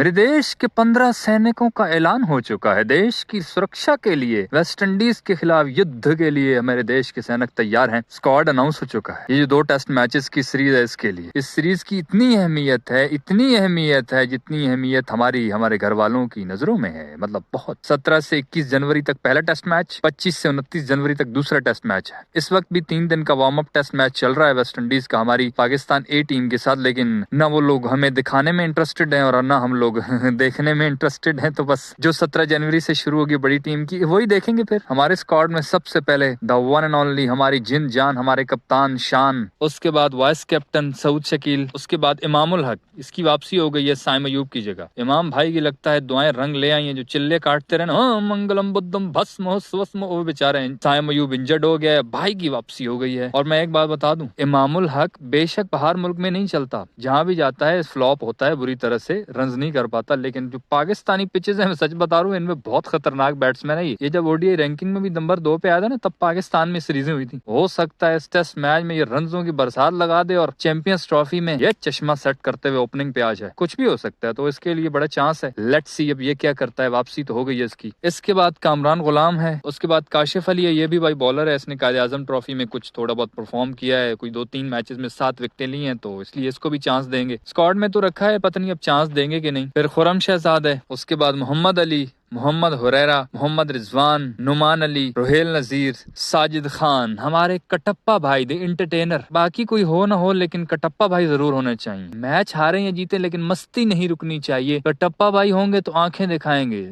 मेरे देश के 15 सैनिकों का ऐलान हो चुका है। देश की सुरक्षा के लिए वेस्ट इंडीज के खिलाफ युद्ध के लिए मेरे देश के सैनिक तैयार हैं। स्क्वाड अनाउंस हो चुका है। ये जो 2 टेस्ट मैचेस की सीरीज है, इसके लिए इस सीरीज की इतनी अहमियत है जितनी अहमियत हमारे घर वालों की नजरों में है। मतलब बहुत। 17 से 21 जनवरी तक पहला टेस्ट मैच, 25 से 29 जनवरी तक दूसरा टेस्ट मैच है। इस वक्त भी 3 दिन का वार्म अप टेस्ट मैच चल रहा है वेस्ट इंडीज का हमारी पाकिस्तान ए टीम के साथ। लेकिन न वो लोग हमें दिखाने में इंटरेस्टेड है और न हम लोग देखने में इंटरेस्टेड हैं। तो बस जो 17 जनवरी से शुरू होगी बड़ी टीम की, वही देखेंगे। फिर हमारे स्क्वाड में सबसे पहले द वन एंड ओनली, हमारी जिन जान, हमारे कप्तान शान, उसके बाद वाइस कैप्टन सऊद शकील, उसके बाद इमामुल हक। इसकी वापसी हो गई है साइम अयूब की जगह। इमाम भाई की लगता है दुआएं रंग ले आई हैं। जो चिल्ले काटते रहे ना, मंगलम बुद्धम भस्म स्वस्म, वो बेचारे साइम अयूब इंजर्ड हो गया है। भाई की वापसी हो गई है। और मैं एक बात बता दूं, इमामुल हक बेशक बाहर मुल्क में नहीं चलता, जहां भी जाता है फ्लॉप होता है बुरी तरह से, रन्स नहीं कर पाता। लेकिन जो पाकिस्तानी पिचेस है, मैं सच बता रहा हूँ, इनमें बहुत खतरनाक बैट्समैन है। ये जब ओडीआई रैंकिंग में भी नंबर 2 पे आया था ना, तब पाकिस्तान में सीरीजें हुई थी। हो सकता है इस टेस्ट मैच में ये रन्सों की बरसात लगा दे और चैंपियंस ट्रॉफी में ये चश्मा सेट करते हुए ओपनिंग पे आ जाए। कुछ भी हो सकता है, तो इसके लिए बड़ा चांस है। लेट्स सी अब ये क्या करता है। वापसी तो हो गई है इसकी। इसके बाद कामरान गुलाम है, उसके बाद काशिफ अली है। ये भी भाई बॉलर है। इसने कायदे आजम ट्रॉफी में कुछ थोड़ा बहुत परफॉर्म किया है। कोई 2-3 मैचेस में 7 विकेटें ली हैं, तो इसलिए इसको भी चांस देंगे। स्क्वाड में तो रखा है, पता नहीं अब चांस देंगे कि नहीं। फिर खुरम शहजाद है, उसके बाद मोहम्मद अली, मोहम्मद हुरैरा, मोहम्मद रिजवान, नुमान अली, रोहेल नजीर, साजिद खान, हमारे कटप्पा भाई द इंटरटेनर। बाकी कोई हो ना हो, लेकिन कटप्पा भाई जरूर होने चाहिए। मैच हारे या जीते, लेकिन मस्ती नहीं रुकनी चाहिए। कटप्पा भाई होंगे तो आंखें दिखाएंगे।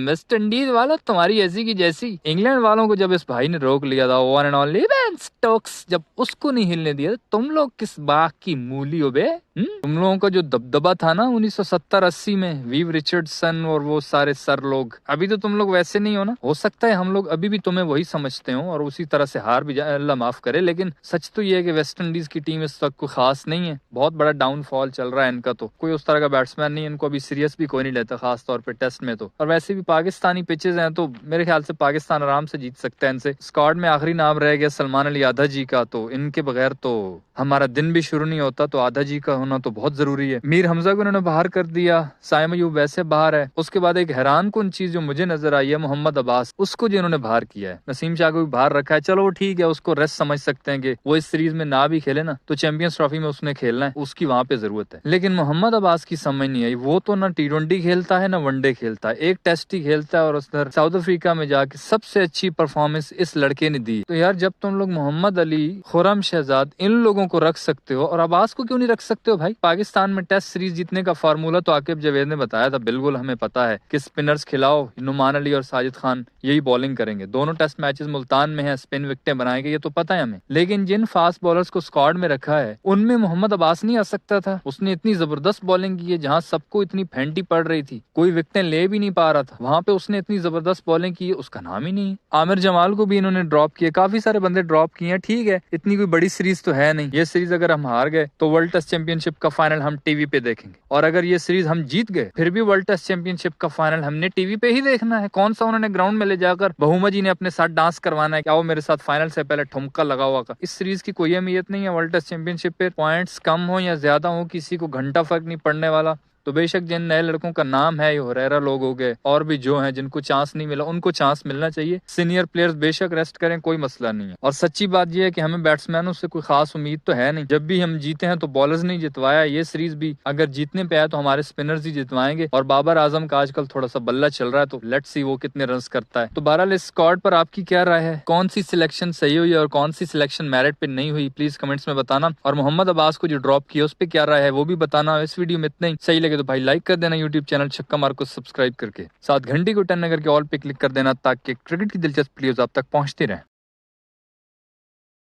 वेस्ट इंडीज वालों, तुम्हारी ऐसी की जैसी। इंग्लैंड वालों को जब इस भाई ने रोक लिया था, one and only Ben Stokes, जब उसको नहीं हिलने दिया, तुम लोग किस बाग की मूली हो बे। तुम लोगों का जो दबदबा था ना 1970-80 में, वीव रिचर्डसन और वो सारे सर लोग, अभी तो तुम लोग वैसे नहीं हो ना। हो सकता है हम लोग अभी भी तुम्हें वही समझते हो और उसी तरह से हार भी जाए, अल्लाह माफ करे। लेकिन सच तो ये है कि वेस्ट इंडीज की टीम इस वक्त कोई खास नहीं है। बहुत बड़ा डाउनफॉल चल रहा है इनका। तो कोई उस तरह का बैट्समैन नहीं है। इनको अभी सीरियस भी कोई नहीं लेता, खास तौर पर टेस्ट में तो। और वैसे भी पाकिस्तानी पिचेस हैं, तो मेरे ख्याल से पाकिस्तान आराम से जीत सकता है इनसे। स्क्वाड में आखिरी नाम रह गया सलमान अली आधा जी का, तो इनके बगैर तो हमारा दिन भी शुरू नहीं होता। तो आधा जी का होना तो बहुत जरूरी है। मीर हमजा को उन्होंने बाहर कर दिया, साइम अयूब वैसे बाहर है। उसके बाद एक हैरान कुन चीज जो मुझे नजर आई है, मोहम्मद अब्बास, उसको जिन्होंने बाहर किया है। नसीम शाह को भी बाहर रखा है। चलो वो ठीक है, उसको रेस्ट समझ सकते हैं कि वो इस सीरीज में ना भी खेले ना, तो चैंपियंस ट्रॉफी में उसने खेलना है, उसकी वहां पे जरूरत है। लेकिन मोहम्मद अब्बास की समझ नहीं आई। वो तो ना T20 खेलता है ना वनडे खेलता है, एक टेस्ट ही खेलता है। और उधर साउथ अफ्रीका में जाके सबसे अच्छी परफॉर्मेंस इस लड़के ने दी। तो यार, जब तुम लोग मोहम्मद अली, खुरम शहजाद, इन लोगों को रख सकते हो और अब्बास को क्यों नहीं रख सकते हो भाई। पाकिस्तान में टेस्ट सीरीज जीतने का फार्मूला तो आकिब जावेद ने बताया था। बिल्कुल हमें पता है कि स्पिनर्स खिलाओ, नुमान अली और साजिद खान यही बॉलिंग करेंगे। दोनों टेस्ट मैचेस मुल्तान में है, स्पिन विकेटें बनाएंगे, ये तो पता है हमें। लेकिन जिन फास्ट बॉलर्स को स्क्वाड में रखा है, उनमें मोहम्मद अब्बास नहीं आ सकता था। उसने इतनी जबरदस्त बॉलिंग की है, जहां सबको इतनी फेंटी पड़ रही थी, कोई विकेटें ले भी नहीं पा रहा था, वहां पे उसने इतनी जबरदस्त बॉलिंग की है, उसका नाम ही नहीं है। आमिर जमाल को भी इन्होंने ड्रॉप किया, काफी सारे बंदे ड्रॉप किए हैं। ठीक है, इतनी कोई बड़ी सीरीज तो है नहीं। ये सीरीज अगर हम हार गए तो वर्ल्ड टेस्ट चैंपियनशिप का फाइनल हम टीवी पे देखेंगे, और अगर ये सीरीज हम जीत गए, फिर भी वर्ल्ड टेस्ट चैंपियनशिप का फाइनल हमने टीवी पे ही देखना है। कौन सा उन्होंने ग्राउंड में ले जाकर बहुमा जी ने अपने साथ डांस करवाना है, क्या वो मेरे साथ फाइनल से पहले ठुमका लगा हुआ का। इस सीरीज की कोई अहमियत नहीं है। वर्ल्ड टेस्ट चैंपियनशिप पे पॉइंट्स कम हो या ज्यादा हो, किसी को घंटा फर्क नहीं पड़ने वाला। तो बेशक जिन नए लड़कों का नाम है, ये हुरैरा लोग हो गए, और भी जो हैं जिनको चांस नहीं मिला, उनको चांस मिलना चाहिए। सीनियर प्लेयर्स बेशक रेस्ट करें, कोई मसला नहीं है। और सच्ची बात यह है कि हमें बैट्समैनों से कोई खास उम्मीद तो है नहीं। जब भी हम जीते हैं तो बॉलर्स नहीं जितवाया। ये सीरीज भी अगर जीतने पे आया तो हमारे स्पिनर्स ही जितवाएंगे। और बाबर आजम का आजकल थोड़ा सा बल्ला चल रहा है, तो लेट्स सी वो कितने रन करता है। तो बहरहाल इस स्क्वाड पर आपकी क्या राय है? कौन सी सिलेक्शन सही हुई और कौन सी सिलेक्शन मेरिट पे नहीं हुई, प्लीज कमेंट्स में बताना। और मोहम्मद अब्बास को जो ड्रॉप किया, उस पर क्या राय है वो भी बताना। इस वीडियो में इतना ही। सही लगे तो भाई लाइक कर देना, यूट्यूब चैनल छक्का मार को सब्सक्राइब करके, साथ घंटी को टन करके ऑल पे क्लिक कर देना, ताकि क्रिकेट की दिलचस्प वीडियोस आप तक पहुंचती रहे।